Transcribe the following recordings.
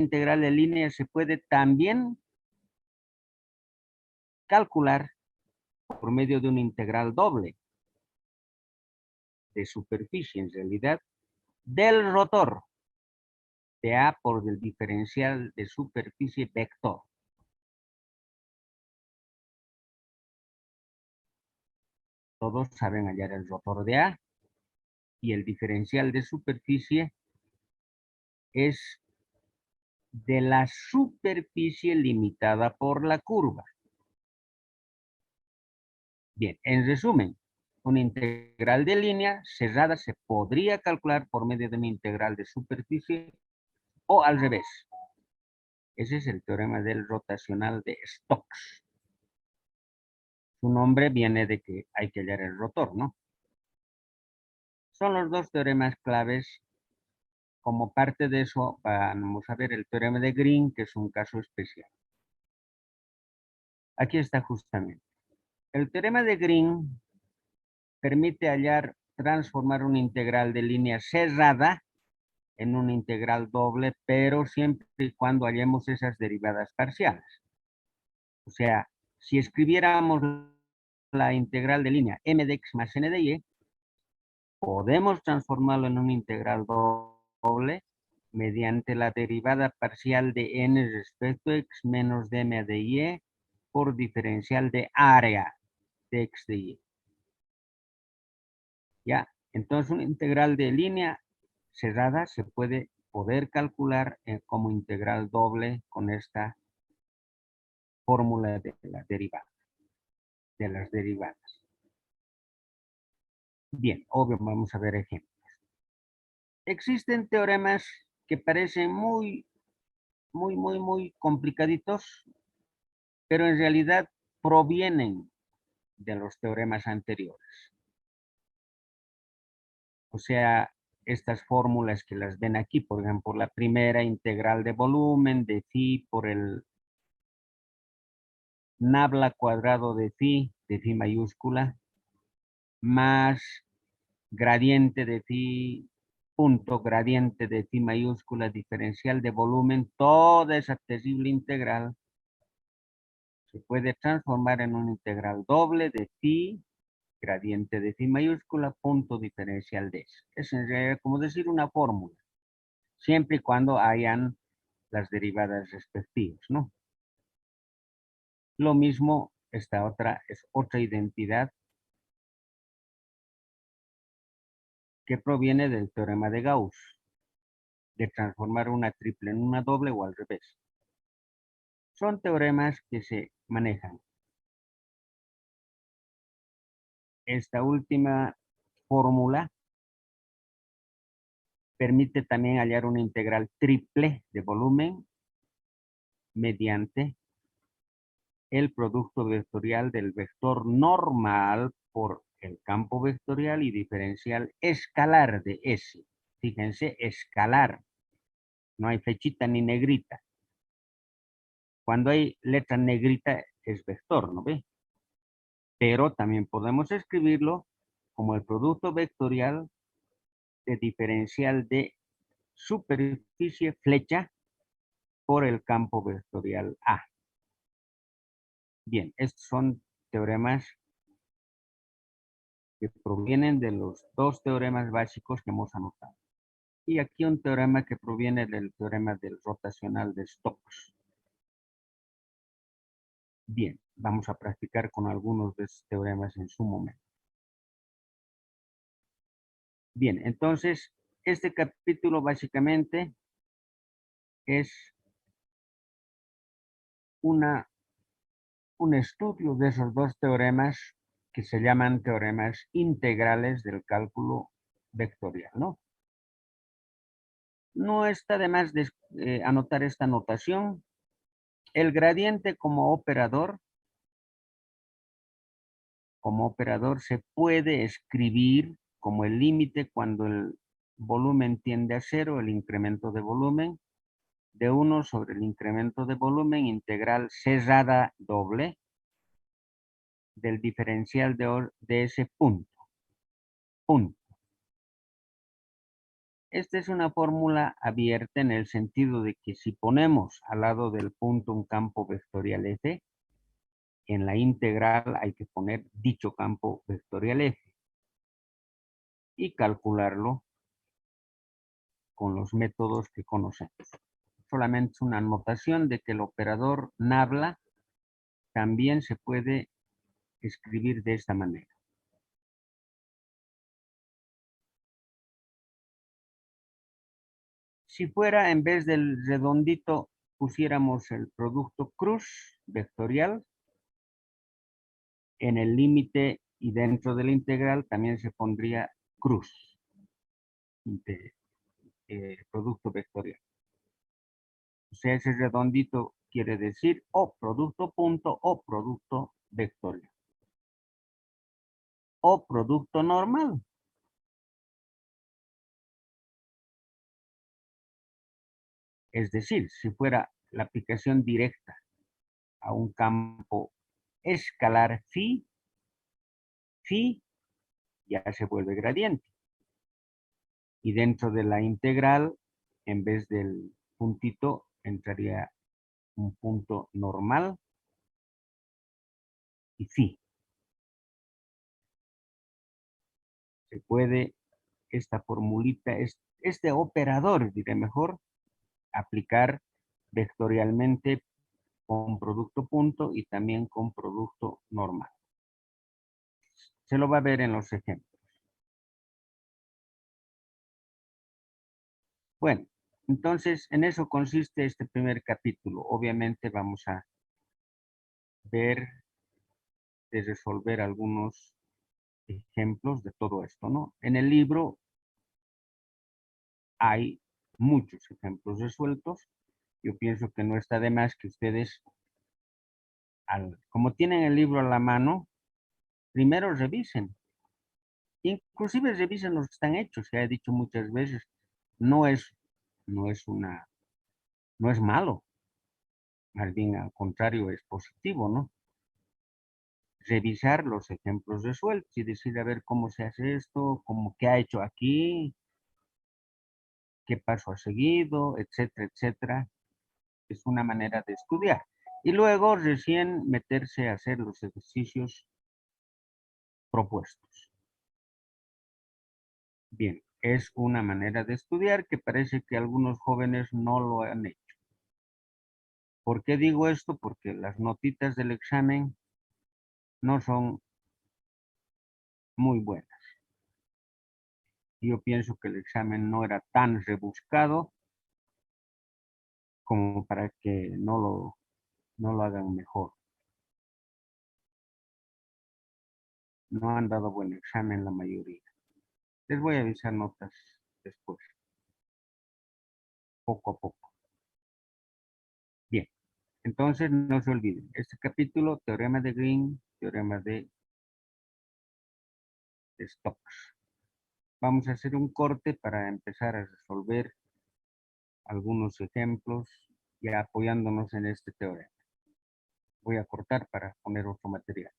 integral de línea se puede también calcular por medio de una integral doble de superficie, en realidad, del rotor de A por el diferencial de superficie vector. Todos saben hallar el rotor de A y el diferencial de superficie es de la superficie limitada por la curva. Bien, en resumen, una integral de línea cerrada se podría calcular por medio de una integral de superficie o al revés. Ese es el teorema del rotacional de Stokes. Su nombre viene de que hay que hallar el rotor, ¿no? Son los dos teoremas claves. Como parte de eso, vamos a ver el teorema de Green, que es un caso especial. Aquí está justamente. El teorema de Green permite transformar una integral de línea cerrada en una integral doble, pero siempre y cuando hallemos esas derivadas parciales. O sea, si escribiéramos la integral de línea m de x más n de y, podemos transformarlo en una integral doble mediante la derivada parcial de n respecto a x menos dm de y por diferencial de área de x de y. ¿Ya? Entonces una integral de línea cerrada se puede calcular como integral doble con esta fórmula de la derivada, de las derivadas. Bien, obvio, vamos a ver ejemplos. Existen teoremas que parecen muy complicaditos, pero en realidad provienen de los teoremas anteriores. O sea, estas fórmulas que las ven aquí, por ejemplo, la primera integral de volumen de phi por el nabla cuadrado de phi mayúscula, más gradiente de phi, punto, gradiente de phi mayúscula, diferencial de volumen, toda esa terrible integral se puede transformar en una integral doble de phi, gradiente de phi mayúscula, punto diferencial de S. Es en realidad como decir una fórmula, siempre y cuando hayan las derivadas respectivas, ¿no? Lo mismo, esta otra es otra identidad que proviene del teorema de Gauss, de transformar una triple en una doble o al revés. Son teoremas que se manejan. Esta última fórmula permite también hallar una integral triple de volumen mediante el producto vectorial del vector normal por el campo vectorial y diferencial escalar de S. Fíjense, escalar. No hay flechita ni negrita. Cuando hay letra negrita es vector, ¿no ve? Pero también podemos escribirlo como el producto vectorial de diferencial de superficie flecha por el campo vectorial A. Bien, estos son teoremas que provienen de los dos teoremas básicos que hemos anotado. Y aquí un teorema que proviene del teorema del rotacional de Stokes. Bien, vamos a practicar con algunos de estos teoremas en su momento. Bien, entonces, este capítulo básicamente es un estudio de esos dos teoremas que se llaman teoremas integrales del cálculo vectorial, ¿no? No está de más anotar esta notación. El gradiente como operador se puede escribir como el límite cuando el volumen tiende a cero, el incremento de volumen, de 1 sobre el incremento de volumen integral cerrada doble del diferencial de ese punto. Esta es una fórmula abierta en el sentido de que si ponemos al lado del punto un campo vectorial F, en la integral hay que poner dicho campo vectorial F y calcularlo con los métodos que conocemos. Solamente es una notación de que el operador nabla también se puede escribir de esta manera. Si fuera en vez del redondito pusiéramos el producto cruz vectorial, en el límite y dentro de la integral también se pondría cruz de producto vectorial. O sea, ese redondito quiere decir o producto punto o producto vectorial. O producto normal. Es decir, si fuera la aplicación directa a un campo escalar phi, phi ya se vuelve gradiente. Y dentro de la integral, en vez del puntito, entraría un punto normal y phi. Se puede esta formulita, este operador, diré mejor, aplicar vectorialmente con producto punto y también con producto normal. Se lo va a ver en los ejemplos. Bueno, entonces en eso consiste este primer capítulo. Obviamente vamos a ver de resolver algunos ejemplos de todo esto, ¿no? En el libro hay muchos ejemplos resueltos. Yo pienso que no está de más que ustedes, como tienen el libro a la mano, primero revisen. Inclusive revisen los que están hechos. Se ha dicho muchas veces, no es, no es una, no es malo. Más bien al contrario, es positivo, ¿no? Revisar los ejemplos resueltos y decir a ver cómo se hace esto, cómo qué ha hecho aquí, qué paso ha seguido, etcétera, etcétera. Es una manera de estudiar. Y luego recién meterse a hacer los ejercicios propuestos. Bien, es una manera de estudiar que parece que algunos jóvenes no lo han hecho. ¿Por qué digo esto? Porque las notitas del examen no son muy buenas. Yo pienso que el examen no era tan rebuscado como para que no lo hagan mejor. No han dado buen examen la mayoría. Les voy a avisar notas después, poco a poco. Bien, entonces no se olviden. Este capítulo, teorema de Green, teorema de Stokes. Vamos a hacer un corte para empezar a resolver algunos ejemplos ya apoyándonos en este teorema. Voy a cortar para poner otro material.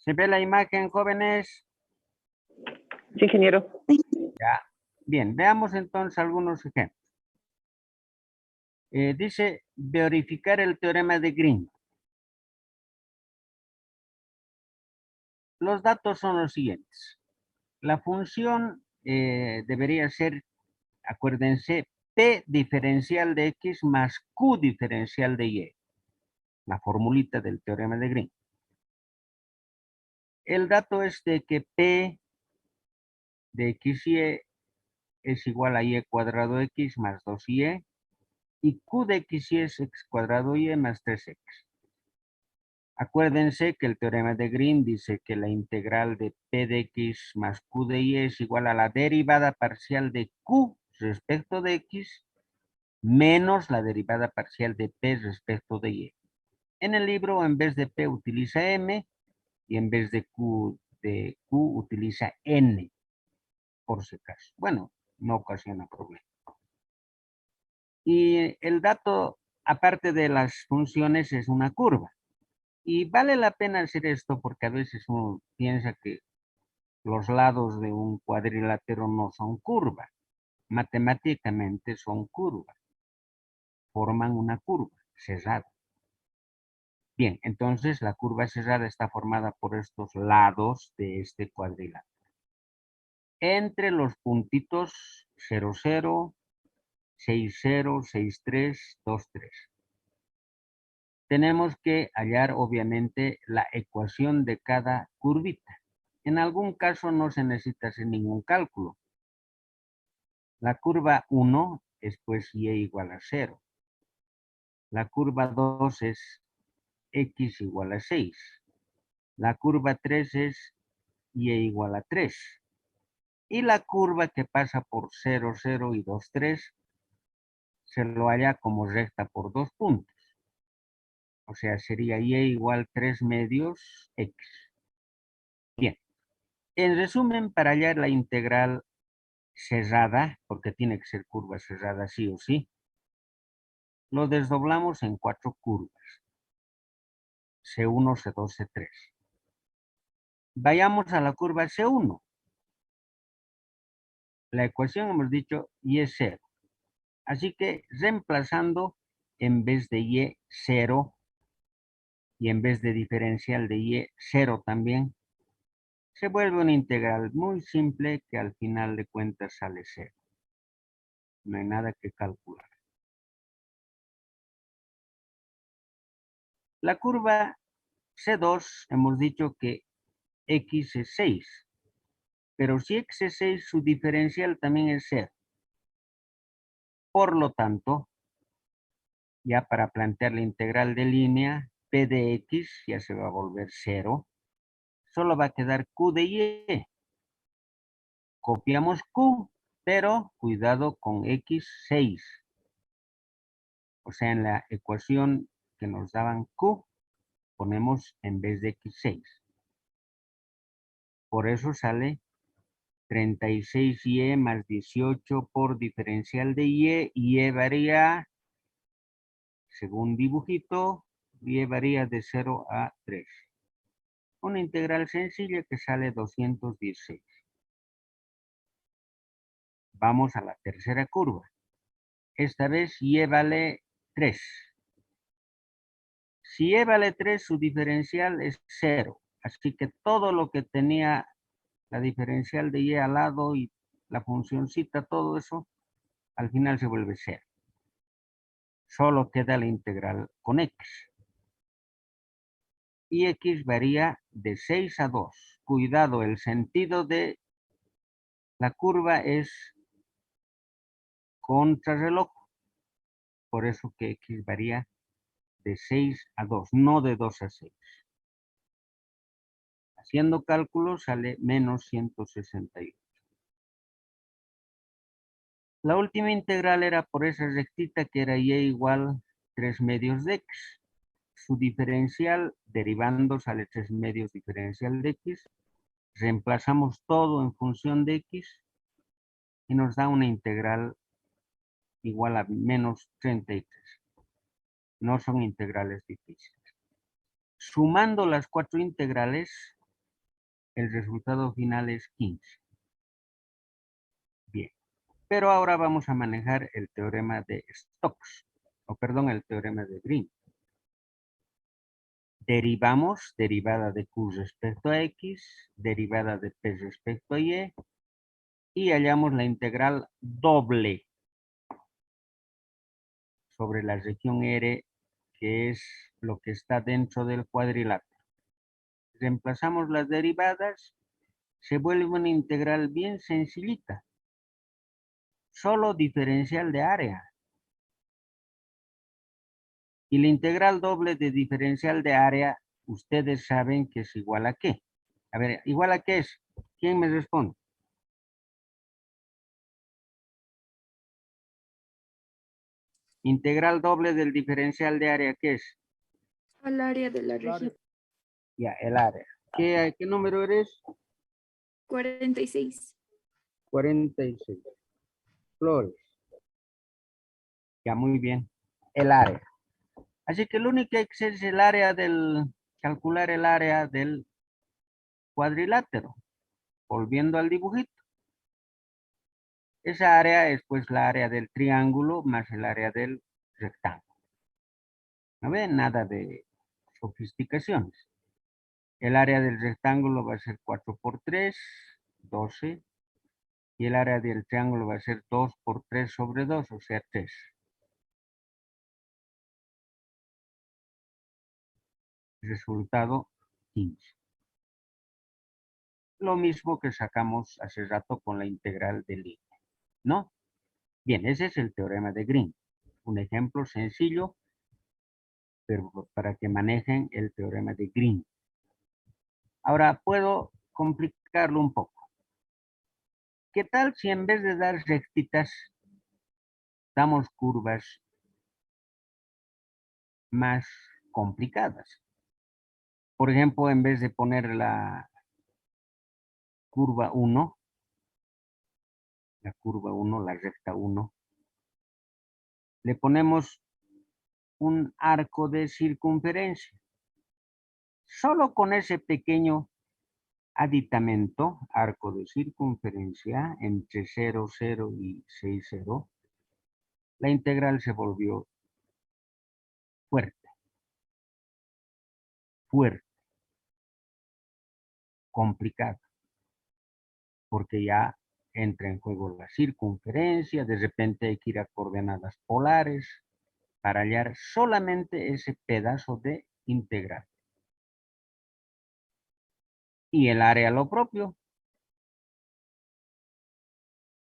¿Se ve la imagen, jóvenes? Sí, ingeniero. Ya. Bien, veamos entonces algunos ejemplos. Dice verificar el teorema de Green. Los datos son los siguientes. La función debería ser, acuérdense, P diferencial de X más Q diferencial de Y. La formulita del teorema de Green. El dato es de que P de XY es igual a Y cuadrado X más 2Y y Q de XY es X cuadrado Y más 3X. Acuérdense que el teorema de Green dice que la integral de P de X más Q de Y es igual a la derivada parcial de Q respecto de X menos la derivada parcial de P respecto de Y. En el libro, en vez de P utiliza M y en vez de Q utiliza N, por si acaso. Bueno, no ocasiona problema. Y el dato, aparte de las funciones, es una curva. Y vale la pena hacer esto porque a veces uno piensa que los lados de un cuadrilátero no son curvas. Matemáticamente son curvas. Forman una curva cerrada. Bien, entonces la curva cerrada está formada por estos lados de este cuadrilátero. Entre los puntitos 0, 0, 6, 0, 6, 3, 2, 3. Tenemos que hallar obviamente la ecuación de cada curvita. En algún caso no se necesita hacer ningún cálculo. La curva 1 es pues y igual a 0. La curva 2 es x igual a 6. La curva 3 es y igual a 3. Y la curva que pasa por 0, 0 y 2, 3 se lo halla como recta por 2 puntos. O sea, sería y igual 3 medios x. Bien. En resumen, para hallar la integral cerrada, porque tiene que ser curva cerrada sí o sí, lo desdoblamos en 4 curvas. C1, C2, C3. Vayamos a la curva C1. La ecuación hemos dicho y es 0. Así que reemplazando en vez de y 0 y en vez de diferencial de y 0 también, se vuelve una integral muy simple que al final de cuentas sale 0. No hay nada que calcular. La curva C2 hemos dicho que x es 6, pero si x es 6, su diferencial también es 0. Por lo tanto, ya para plantear la integral de línea, p de x ya se va a volver 0. Solo va a quedar q de y. Copiamos q, pero cuidado con x6. O sea, en la ecuación que nos daban q, ponemos en vez de x6. Por eso sale 36y más 18 por diferencial de y varía, según dibujito, y varía de 0 a 3. Una integral sencilla que sale 216. Vamos a la tercera curva. Esta vez y vale 3. Si y vale 3, su diferencial es 0. Así que todo lo que tenía la diferencial de y al lado y la funcioncita, todo eso, al final se vuelve 0. Solo queda la integral con x. Y x varía de 6 a 2. Cuidado, el sentido de la curva es contrarreloj. Por eso que x varía de 6 a 2, no de 2 a 6. Haciendo cálculos sale menos 168. La última integral era por esa rectita que era y igual 3 medios de x. Su diferencial derivando sale 3 medios diferencial de x. Reemplazamos todo en función de x y nos da una integral igual a menos 33. No son integrales difíciles. Sumando las 4 integrales, el resultado final es 15. Bien. Pero ahora vamos a manejar el teorema de Stokes, o perdón, el teorema de Green. Derivamos derivada de Q respecto a X, derivada de P respecto a y hallamos la integral doble sobre la región R, que es lo que está dentro del cuadrilátero. Reemplazamos las derivadas, se vuelve una integral bien sencillita, solo diferencial de área. Y la integral doble de diferencial de área, ustedes saben que es igual a qué. A ver, ¿igual a qué es? ¿Quién me responde? Integral doble del diferencial de área, ¿qué es? Al área de la región. Ya, el área. ¿Qué número eres? 46. 46. Flores. Ya, muy bien. El área. Así que lo único que hay que hacer es calcular el área del cuadrilátero. Volviendo al dibujito. Esa área es pues la área del triángulo más el área del rectángulo. ¿No ven? Nada de sofisticaciones. El área del rectángulo va a ser 4 por 3, 12. Y el área del triángulo va a ser 2 por 3 sobre 2, o sea, 3. Resultado 15. Lo mismo que sacamos hace rato con la integral de línea, ¿no? Bien, ese es el teorema de Green. Un ejemplo sencillo, pero para que manejen el teorema de Green. Ahora, puedo complicarlo un poco. ¿Qué tal si en vez de dar rectitas, damos curvas más complicadas? Por ejemplo, en vez de poner la curva 1, la recta 1, le ponemos un arco de circunferencia. Solo con ese pequeño aditamento, arco de circunferencia entre 0, 0 y 6, 0, la integral se volvió fuerte, complicada, porque ya entra en juego la circunferencia, de repente hay que ir a coordenadas polares para hallar solamente ese pedazo de integral. Y el área lo propio.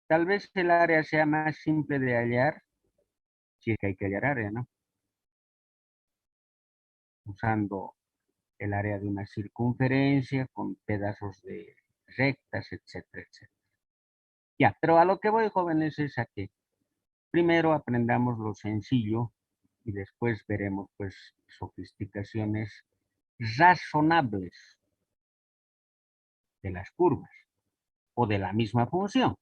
Tal vez el área sea más simple de hallar, si es que hay que hallar área, ¿no? Usando el área de una circunferencia con pedazos de rectas, etcétera, etcétera. Ya, pero a lo que voy, jóvenes, es a que primero aprendamos lo sencillo y después veremos, pues, sofisticaciones razonables de las curvas o de la misma función.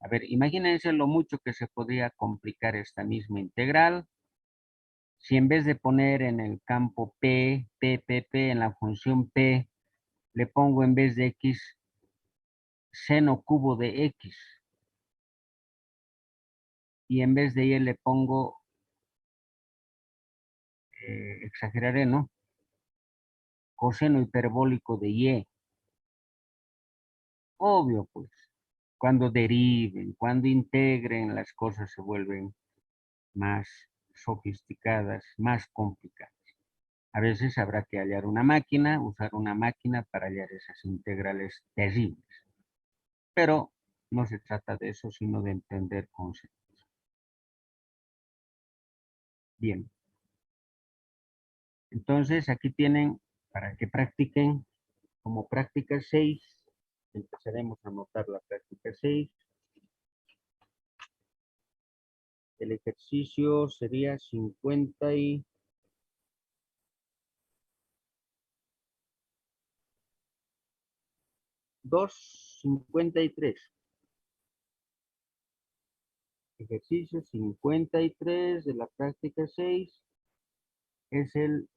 A ver, imagínense lo mucho que se podría complicar esta misma integral si en vez de poner en el campo P, en la función P, le pongo en vez de X seno cubo de X. Y en vez de Y le pongo, exageraré, ¿no? Coseno hiperbólico de Y. Obvio, pues. Cuando deriven, cuando integren, las cosas se vuelven más sofisticadas, más complicadas. A veces habrá que hallar una máquina, usar una máquina para hallar esas integrales terribles. Pero no se trata de eso, sino de entender conceptos. Bien. Entonces, aquí tienen, para que practiquen, como práctica 6, empezaremos a anotar la práctica 6. El ejercicio sería 52, 53. Ejercicio 53 de la práctica 6 es el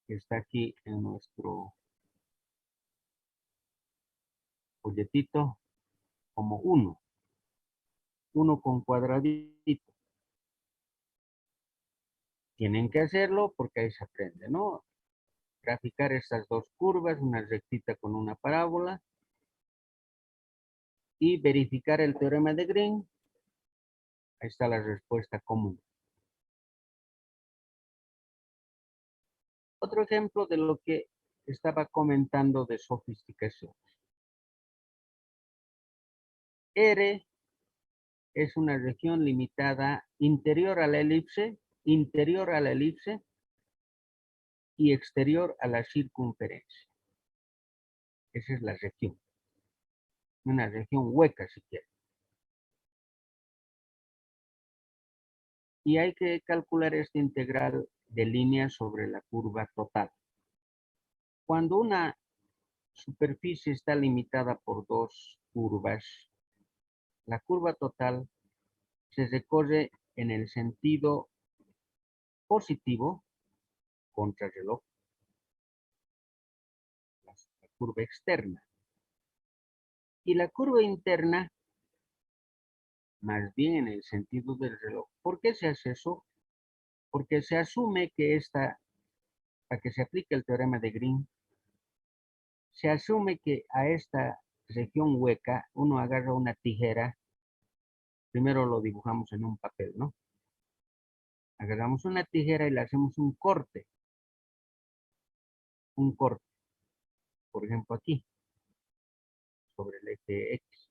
que está aquí en nuestro folletito como 1. 1 con cuadradito. Tienen que hacerlo porque ahí se aprende, ¿no? Graficar estas dos curvas, una rectita con una parábola. Y verificar el teorema de Green. Ahí está la respuesta común. Otro ejemplo de lo que estaba comentando de sofisticación. R es una región limitada interior a la elipse y exterior a la circunferencia. Esa es la región. Una región hueca, si quieren. Y hay que calcular este integral de línea sobre la curva total. Cuando una superficie está limitada por dos curvas, la curva total se recorre en el sentido positivo, contrarreloj, la curva externa. Y la curva interna, más bien en el sentido del reloj. ¿Por qué se hace eso? Porque se asume que para que se aplique el teorema de Green, se asume que a esta región hueca uno agarra una tijera. Primero lo dibujamos en un papel, ¿no? Agarramos una tijera y le hacemos un corte. Un corte. Por ejemplo, aquí, sobre el eje X.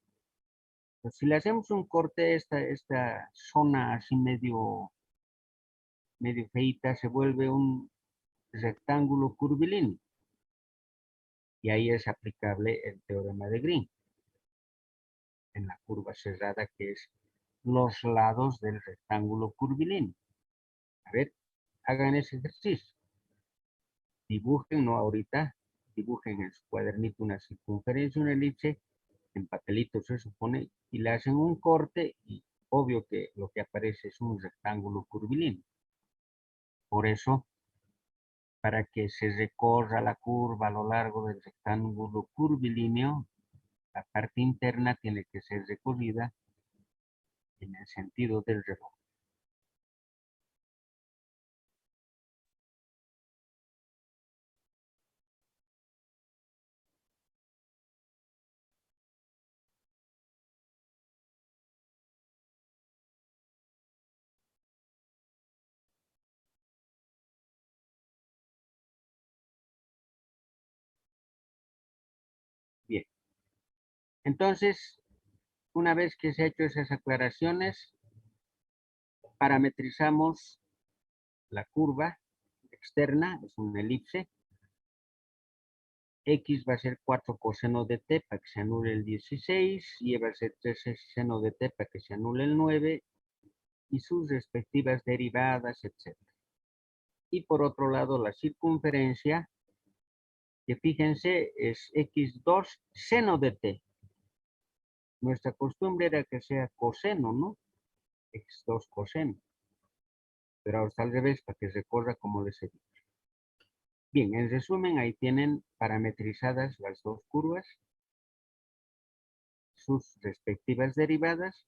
Entonces, si le hacemos un corte, esta zona así medio feita se vuelve un rectángulo curvilíneo. Y ahí es aplicable el teorema de Green en la curva cerrada, que es los lados del rectángulo curvilíneo. A ver, hagan ese ejercicio. Dibujen, no ahorita, dibujen en su cuadernito una circunferencia, una elipse, en papelito se supone, y le hacen un corte y obvio que lo que aparece es un rectángulo curvilíneo. Por eso, para que se recorra la curva a lo largo del rectángulo curvilíneo, la parte interna tiene que ser recorrida en el sentido del reloj. Bien. Entonces, una vez que se han hecho esas aclaraciones, parametrizamos la curva externa, es una elipse. X va a ser 4 coseno de t para que se anule el 16, y va a ser 3 seno de t para que se anule el 9, y sus respectivas derivadas, etc. Y por otro lado, la circunferencia, que fíjense, es x2 seno de t. Nuestra costumbre era que sea coseno, ¿no? X2 coseno. Pero ahora está al revés, para que recorra como les he dicho. Bien, en resumen, ahí tienen parametrizadas las dos curvas, sus respectivas derivadas.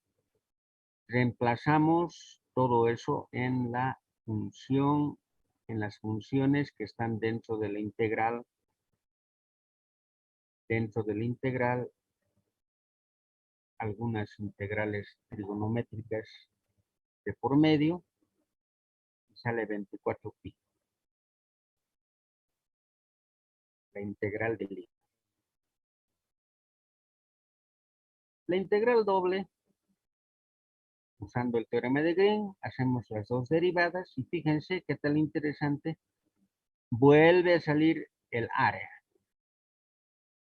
Reemplazamos todo eso en la función, en las funciones que están dentro de la integral. Dentro de la integral, algunas integrales trigonométricas de por medio, y sale 24pi. La integral del I. La integral doble, usando el teorema de Green, hacemos las dos derivadas y fíjense qué tal interesante. Vuelve a salir el área.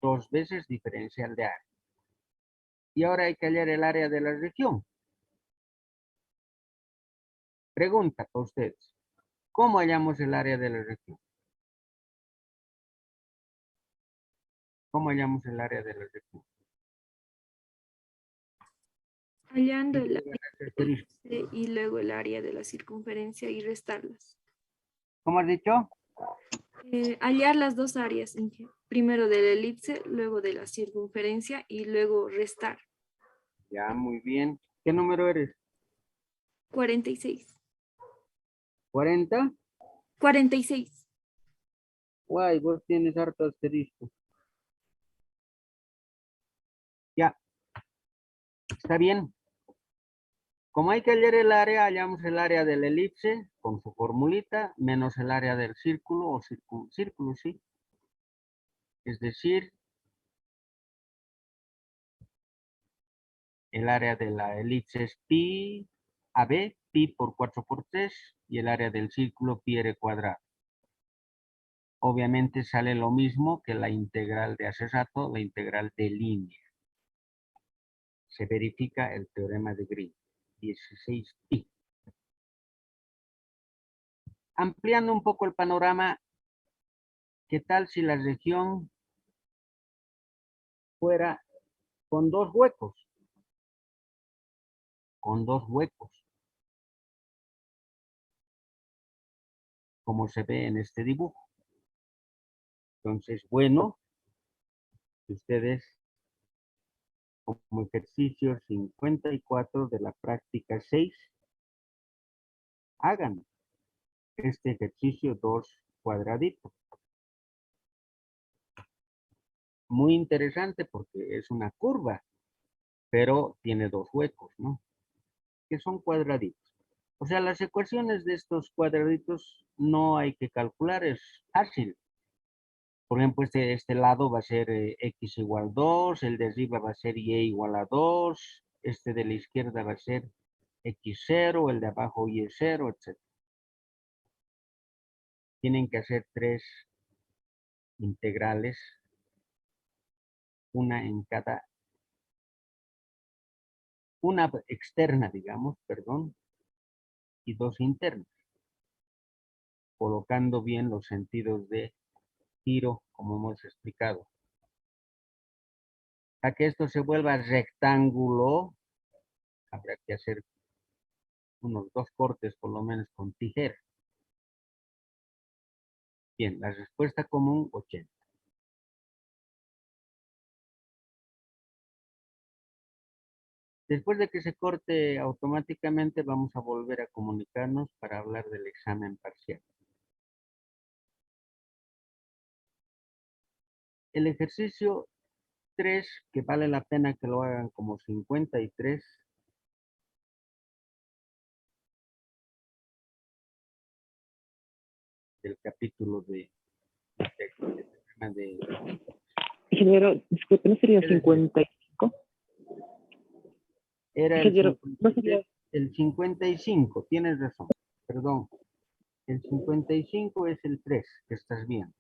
2 veces diferencial de área. Y ahora hay que hallar el área de la región. Pregunta para ustedes. ¿Cómo hallamos el área de la región? ¿Cómo hallamos el área de la región? Hallando ¿Qué el van área a hacer, del Teris? eje y luego el área de la circunferencia y restarlas. ¿Cómo has dicho? Hallar las dos áreas, primero de la elipse, luego de la circunferencia y luego restar. Ya, muy bien. ¿Qué número eres? 46. ¿40? 46. Guay, vos tienes harto asterisco. Ya, está bien. Como hay que hallar el área, hallamos el área de la elipse con su formulita menos el área del círculo o círculo, sí. Es decir, el área de la elipse es pi AB, pi por 4 por 3, y el área del círculo pi r cuadrado. Obviamente sale lo mismo que la integral de hace rato, la integral de línea. Se verifica el teorema de Green. 16pi. Ampliando un poco el panorama, ¿qué tal si la región fuera con dos huecos? Con dos huecos, como se ve en este dibujo. Entonces, bueno, que ustedes, como ejercicio 54 de la práctica 6, hagan este ejercicio 2 cuadraditos. Muy interesante porque es una curva, pero tiene dos huecos, ¿no? Que son cuadraditos. O sea, las ecuaciones de estos cuadraditos no hay que calcular, es fácil. Por ejemplo, este lado va a ser x igual 2, el de arriba va a ser y igual a 2, este de la izquierda va a ser x0, el de abajo y0, etc. Tienen que hacer tres integrales, una externa, digamos, perdón, y dos internas, colocando bien los sentidos de giro, como hemos explicado. Para que esto se vuelva rectángulo, habrá que hacer unos dos cortes por lo menos con tijera. Bien, la respuesta común 80. Después de que se corte automáticamente, vamos a volver a comunicarnos para hablar del examen parcial. El ejercicio 3, que vale la pena que lo hagan como 53, del capítulo de Ingeniero, disculpe, ¿no sería ¿qué decía? 55? Era Ingeniero, ¿no sería? el 55, tienes razón, perdón. El 55 es el 3 que estás viendo.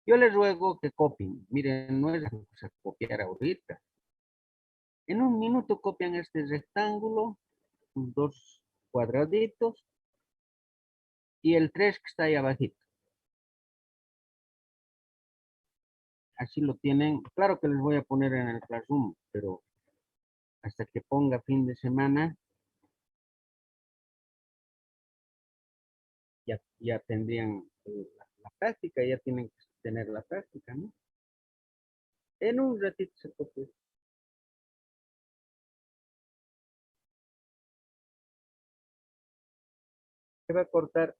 Yo les ruego que copien. Miren, no es cosa copiar ahorita. En un minuto copian este rectángulo, sus dos cuadraditos y el 3 que está ahí abajito. Así lo tienen. Claro que les voy a poner en el Classroom, pero hasta que ponga fin de semana, ya tendrían la práctica, ya tienen que tener la práctica, ¿no? En un ratito se copia. Se va a cortar.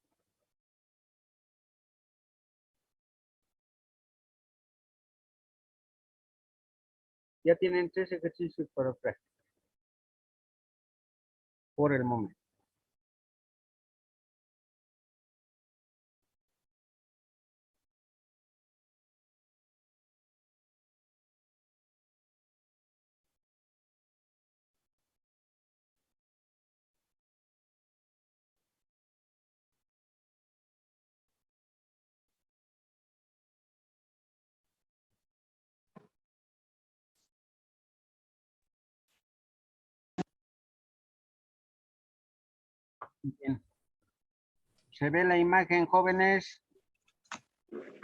Ya tienen 3 ejercicios para práctica. Por el momento. Bien. ¿Se ve la imagen, jóvenes?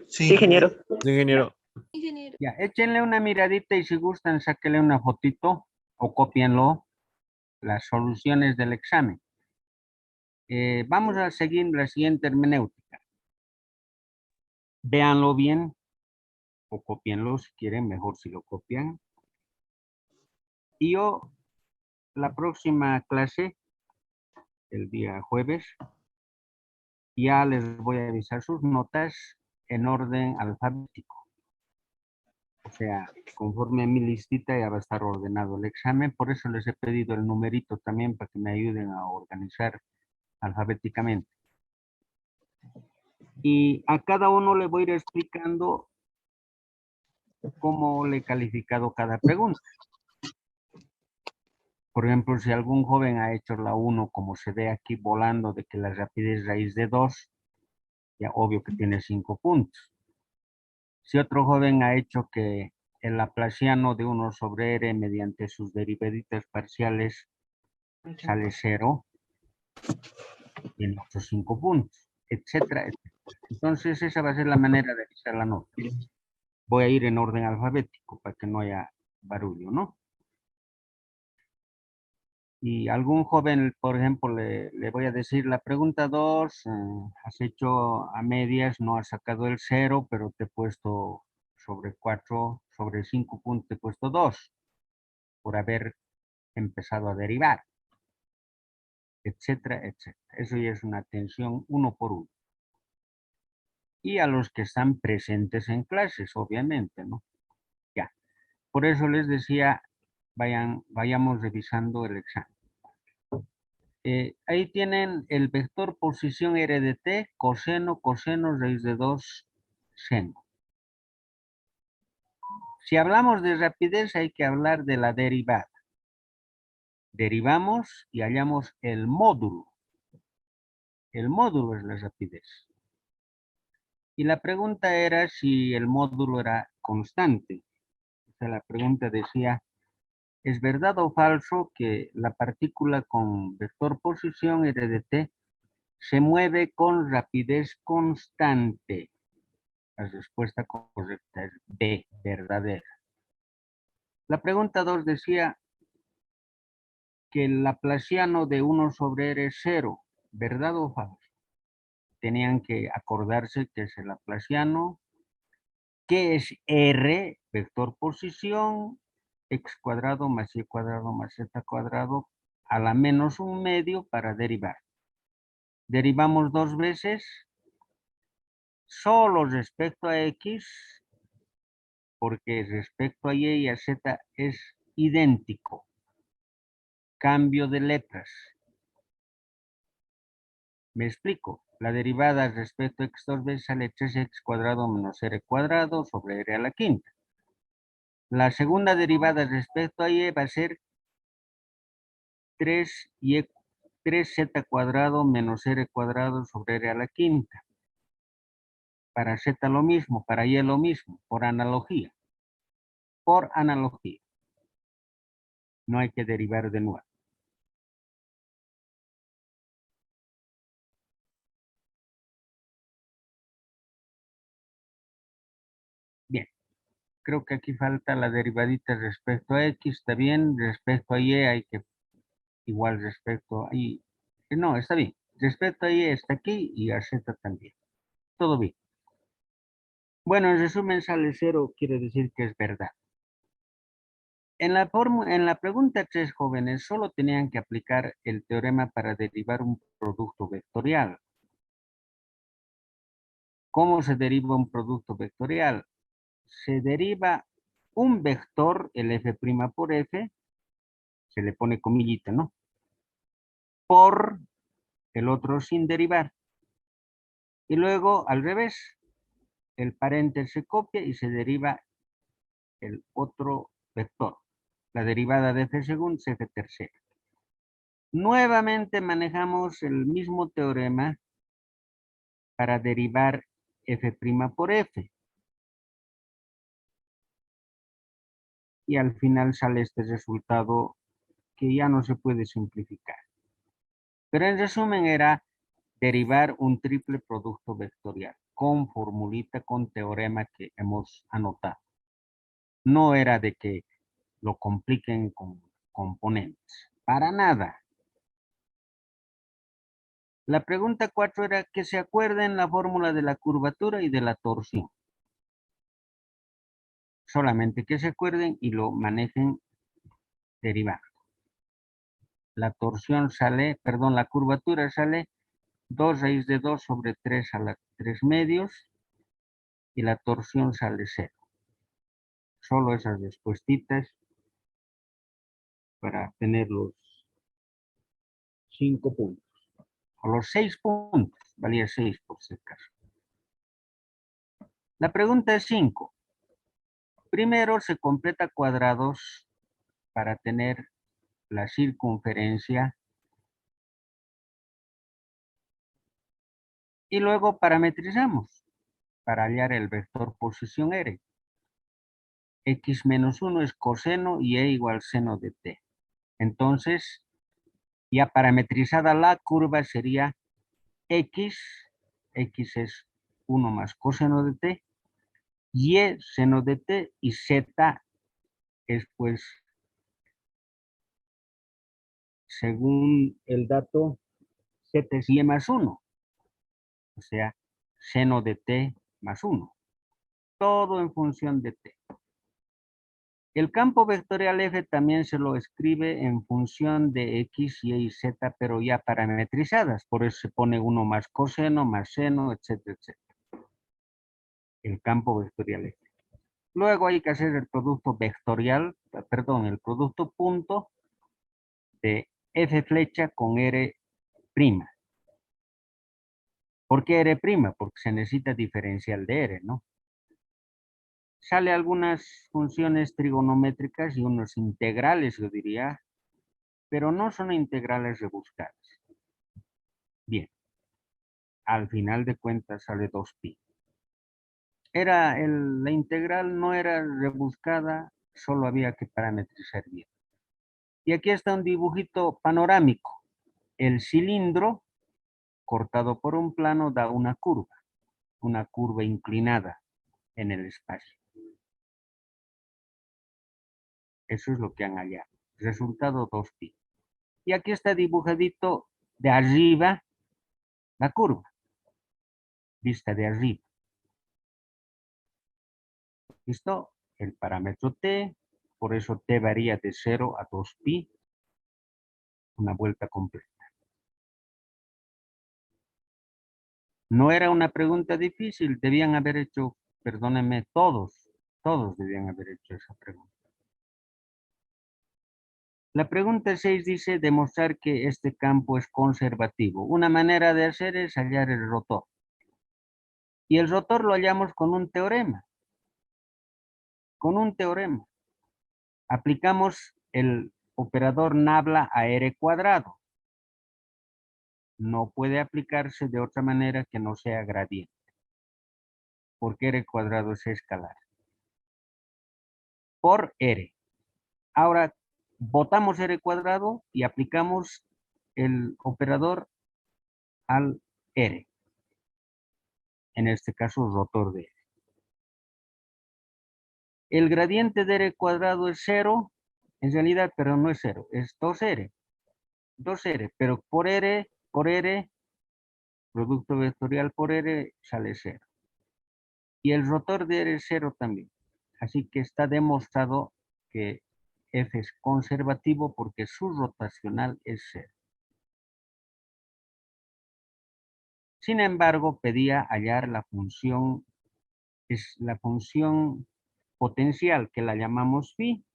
Sí, ingeniero. Sí, ingeniero. Ingeniero. Ya, échenle una miradita y si gustan, sáquenle una fotito o cópienlo, las soluciones del examen. Vamos a seguir la siguiente hermenéutica. Véanlo bien o copienlo si quieren, mejor si lo copian. Y yo, la próxima clase, el día jueves, ya les voy a avisar sus notas en orden alfabético. O sea, conforme a mi listita ya va a estar ordenado el examen. Por eso les he pedido el numerito también para que me ayuden a organizar alfabéticamente. Y a cada uno le voy a ir explicando cómo le he calificado cada pregunta. Por ejemplo, si algún joven ha hecho la 1, como se ve aquí volando, de que la rapidez raíz de 2, ya obvio que tiene 5 puntos. Si otro joven ha hecho que el laplaciano de 1 sobre r mediante sus derivaditas parciales sale 0, tiene otros 5 puntos, etcétera, etcétera. Entonces, esa va a ser la manera de realizar la nota. Voy a ir en orden alfabético para que no haya barullo, ¿no? Y algún joven, por ejemplo, le voy a decir la pregunta 2, has hecho a medias, no has sacado el 0, pero te he puesto sobre 4, sobre 5 puntos, te he puesto 2 por haber empezado a derivar, etcétera, etcétera. Eso ya es una atención uno por uno. Y a los que están presentes en clases, obviamente, ¿no? Ya. Por eso les decía, vayamos revisando el examen. Ahí tienen el vector posición r de t, coseno, coseno, raíz de 2, seno. Si hablamos de rapidez, hay que hablar de la derivada. Derivamos y hallamos el módulo. El módulo es la rapidez. Y la pregunta era si el módulo era constante. O sea, la pregunta decía, ¿es verdad o falso que la partícula con vector posición r de t se mueve con rapidez constante? La respuesta correcta es B, verdadera. La pregunta 2 decía que el laplaciano de 1 sobre r es 0, ¿verdad o falso? Tenían que acordarse que es el laplaciano, que es r, vector posición, x cuadrado más y cuadrado más z cuadrado, a la menos un medio para derivar. Derivamos 2 veces, solo respecto a x, porque respecto a y y a z es idéntico. Cambio de letras. Me explico. La derivada respecto a x 2 veces sale 3x cuadrado menos r cuadrado sobre r a la quinta. La segunda derivada respecto a y va a ser 3z cuadrado menos r cuadrado sobre r a la quinta. Para z lo mismo, para y lo mismo, por analogía. Por analogía. No hay que derivar de nuevo. Bien. Creo que aquí falta la derivadita respecto a x, está bien. Respecto a y hay que igual respecto a y. No, está bien. Respecto a y está aquí y a z también. Todo bien. Bueno, en resumen sale 0, quiere decir que es verdad. En la pregunta 3, jóvenes, solo tenían que aplicar el teorema para derivar un producto vectorial. ¿Cómo se deriva un producto vectorial? Se deriva un vector, el f' por f, se le pone comillita, ¿no? Por el otro sin derivar. Y luego, al revés, el paréntesis se copia y se deriva el otro vector. La derivada de f segundo es f tercera. Nuevamente manejamos el mismo teorema para derivar f' por f. Y al final sale este resultado que ya no se puede simplificar. Pero en resumen era derivar un triple producto vectorial con formulita, con teorema que hemos anotado. No era de que lo compliquen con componentes. Para nada. La pregunta 4 era que se acuerden la fórmula de la curvatura y de la torsión. Solamente que se acuerden y lo manejen derivando. La torsión sale, perdón, la curvatura sale 2 raíz de 2 sobre 3 a la 3 medios y la torsión sale 0. Solo esas respuestitas para tener los 5 puntos. O los 6 puntos, valía 6 por si acaso. La pregunta es 5. Primero se completa cuadrados para tener la circunferencia y luego parametrizamos para hallar el vector posición R. X menos 1 es coseno y E igual seno de T. Entonces, ya parametrizada la curva sería X es 1 más coseno de T, Y seno de T y Z es pues, según el dato, Z es Y más 1, o sea, seno de T más 1. Todo en función de T. El campo vectorial F también se lo escribe en función de X, Y y Z, pero ya parametrizadas. Por eso se pone 1 más coseno, más seno, etcétera, etcétera. El campo vectorial F. Luego hay que hacer el producto vectorial, perdón, el producto punto de F flecha con R prima. ¿Por qué R prima? Porque se necesita diferencial de R, ¿no? Sale algunas funciones trigonométricas y unos integrales, yo diría, pero no son integrales rebuscadas. Bien, al final de cuentas sale 2pi. La integral no era rebuscada, solo había que parametrizar bien. Y aquí está un dibujito panorámico. El cilindro cortado por un plano da una curva inclinada en el espacio. Eso es lo que han hallado. Resultado 2pi. Y aquí está dibujadito de arriba la curva, vista de arriba. ¿Listo? El parámetro t, por eso t varía de 0 a 2pi, una vuelta completa. No era una pregunta difícil, debían haber hecho, perdónenme, todos debían haber hecho esa pregunta. La pregunta 6 dice demostrar que este campo es conservativo. Una manera de hacer es hallar el rotor. Y el rotor lo hallamos con un teorema. Con un teorema. Aplicamos el operador nabla a R cuadrado. No puede aplicarse de otra manera que no sea gradiente. Porque R cuadrado es escalar. Por R. Ahora, botamos R cuadrado y aplicamos el operador al R. En este caso, rotor de R. El gradiente de R cuadrado es 0, en realidad, pero no es 0, es 2R. 2R, pero por R, producto vectorial por R sale 0. Y el rotor de R es 0 también. Así que está demostrado que F es conservativo porque su rotacional es 0. Sin embargo, pedía hallar la función, es la función potencial que la llamamos phi.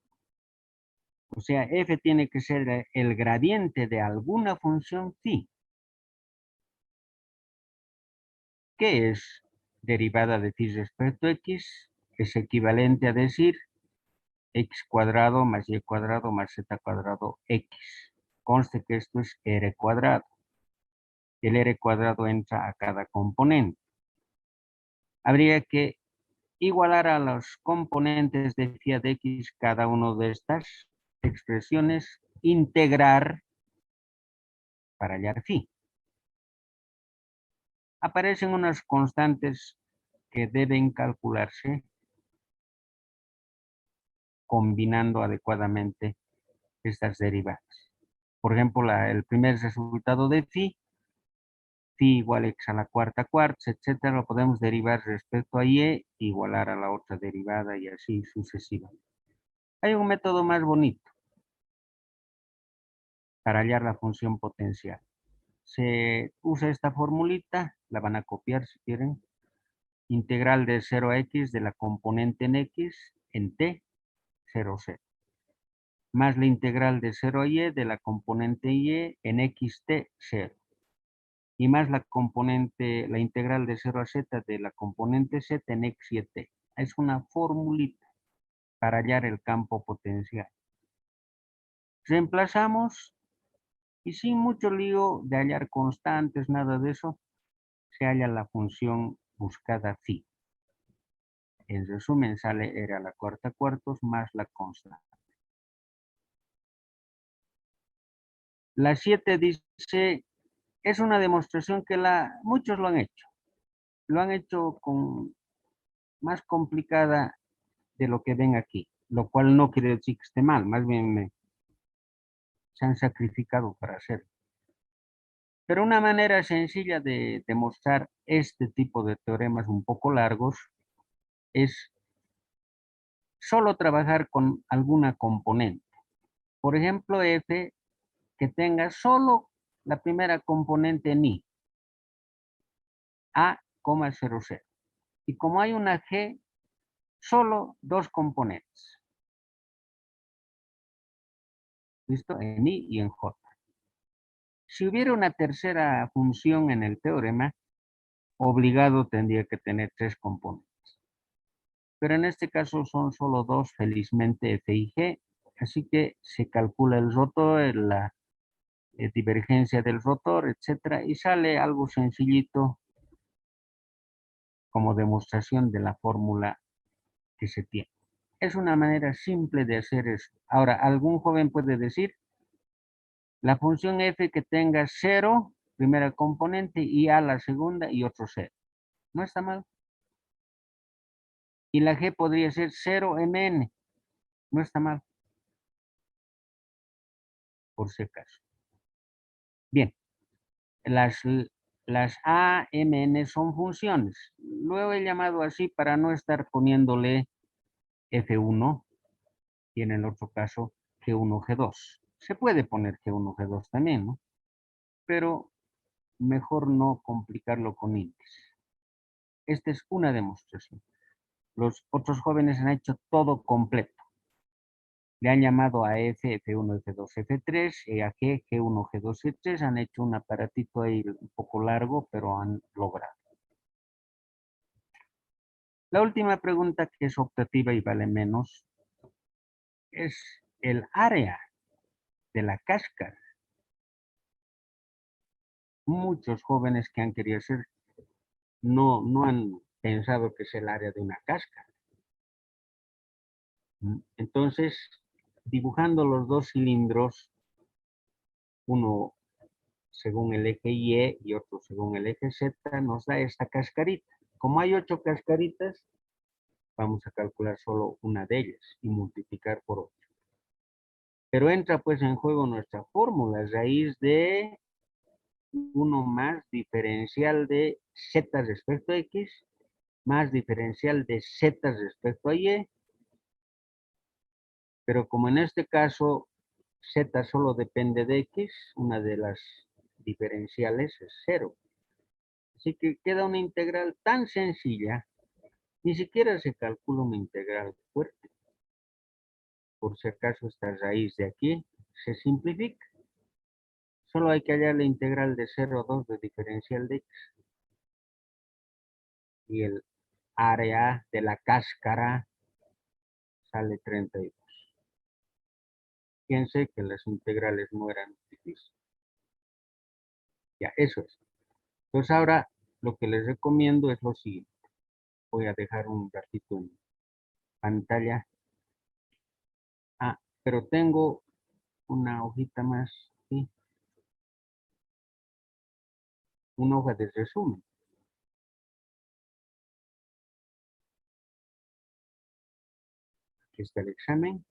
O sea, F tiene que ser el gradiente de alguna función phi, que es derivada de phi respecto a x, es equivalente a decir x cuadrado más y cuadrado más z cuadrado x. Conste que esto es r cuadrado. El r cuadrado entra a cada componente. Habría que igualar a los componentes de phi de x cada una de estas expresiones, integrar para hallar phi. Aparecen unas constantes que deben calcularse combinando adecuadamente estas derivadas. Por ejemplo, el primer resultado de phi phi igual a x a la cuarta cuarta, etcétera, lo podemos derivar respecto a y, igualar a la otra derivada y así sucesivamente. Hay un método más bonito para hallar la función potencial. Se usa esta formulita, la van a copiar si quieren. Integral de 0 a x de la componente en x en t, 0, 0. Más la integral de 0 a y de la componente y en xt, 0. Y más la componente, la integral de 0 a z de la componente z en x y t. Es una formulita para hallar el campo potencial. Reemplazamos y sin mucho lío de hallar constantes, nada de eso, se halla la función buscada phi. En resumen, sale r a la cuarta cuartos más la constante. La 7 dice, es una demostración que muchos lo han hecho. Lo han hecho con más complicada de lo que ven aquí, lo cual no quiere decir que esté mal, más bien se han sacrificado para hacerlo. Pero una manera sencilla de demostrar este tipo de teoremas un poco largos es solo trabajar con alguna componente. Por ejemplo, f que tenga solo la primera componente en i, a, 0, 0. Y como hay una g, solo dos componentes. ¿Listo? En i y en j. Si hubiera una tercera función en el teorema, obligado tendría que tener tres componentes. Pero en este caso son solo dos, felizmente f y g, así que se calcula el rotor, la divergencia del rotor, etcétera, y sale algo sencillito como demostración de la fórmula que se tiene. Es una manera simple de hacer eso. Ahora, algún joven puede decir, la función f que tenga 0, primera componente, y a la segunda y otro 0. No está mal. Y la g podría ser 0mn. No está mal. Por si acaso. Bien. Las a, m, n son funciones. Lo he llamado así para no estar poniéndole f1 y en el otro caso g1, g2. Se puede poner g1, g2 también, ¿no? Pero mejor no complicarlo con índices. Esta es una demostración. Los otros jóvenes han hecho todo completo. Le han llamado a F, F1, F2, F3, y a G, G1, G2, G3. Han hecho un aparatito ahí un poco largo, pero han logrado. La última pregunta, que es optativa y vale menos, es el área de la cáscara. Muchos jóvenes que han querido hacer no han pensado que es el área de una cáscara. Entonces, dibujando los dos cilindros, uno según el eje Y otro según el eje Z, nos da esta cascarita. Como hay 8 cascaritas, vamos a calcular solo una de ellas y multiplicar por 8. Pero entra pues en juego nuestra fórmula, raíz de 1 más diferencial de Z respecto a X, más diferencial de Z respecto a Y. Pero como en este caso Z solo depende de X, una de las diferenciales es 0. Así que queda una integral tan sencilla, ni siquiera se calcula una integral fuerte. Por si acaso esta raíz de aquí se simplifica. Solo hay que hallar la integral de 0 a 2 de diferencial de X. Y el área de la cáscara sale 32. Fíjense que las integrales no eran difíciles. Ya, eso es. Entonces ahora lo que les recomiendo es lo siguiente. Voy a dejar un ratito en pantalla. Ah, pero tengo una hojita más, ¿sí? Una hoja de resumen. Aquí está el examen.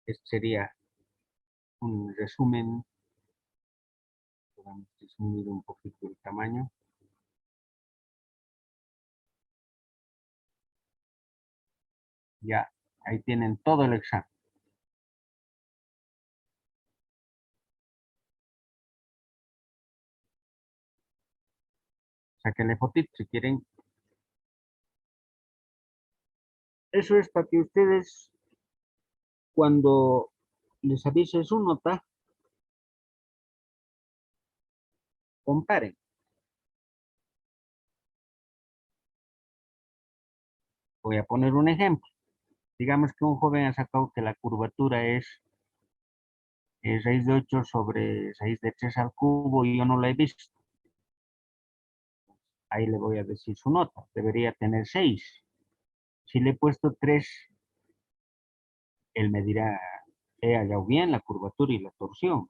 Este sería un resumen Vamos a disminuir un poquito el tamaño. Ya, ahí tienen todo el examen. Sáquenle fotito si quieren. Eso es para que ustedes, cuando les avise su nota, comparen. Voy a poner un ejemplo. Digamos que un joven ha sacado que la curvatura es raíz de 8 sobre raíz de 3 al cubo y yo no la he visto. Ahí le voy a decir su nota. Debería tener 6. Si le he puesto 3, él me dirá, he hallado bien la curvatura y la torsión.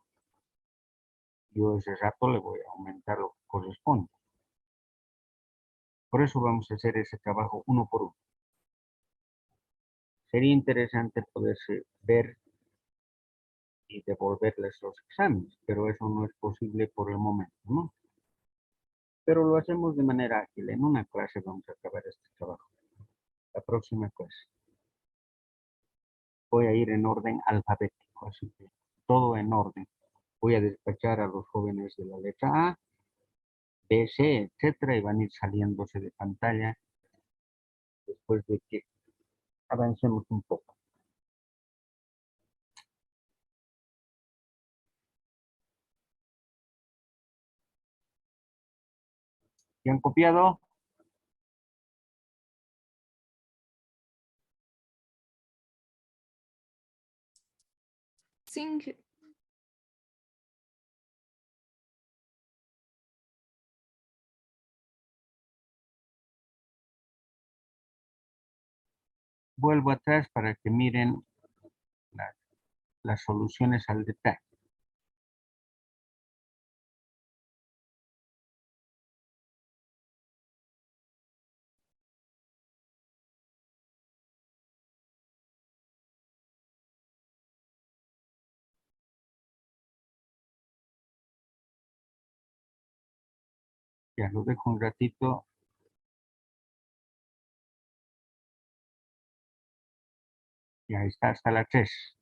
Yo ese rato le voy a aumentar lo que corresponde. Por eso vamos a hacer ese trabajo uno por uno. Sería interesante poderse ver y devolverles los exámenes, pero eso no es posible por el momento, ¿no? Pero lo hacemos de manera ágil. En una clase vamos a acabar este trabajo. La próxima clase. Voy a ir en orden alfabético, así que todo en orden. Voy a despachar a los jóvenes de la letra A, B, C, etcétera, y van a ir saliéndose de pantalla después de que avancemos un poco. ¿Ya han copiado? Sí, ingeniero. Vuelvo atrás para que miren las soluciones al detalle. Ya lo dejo un ratito. Ya está hasta la 3.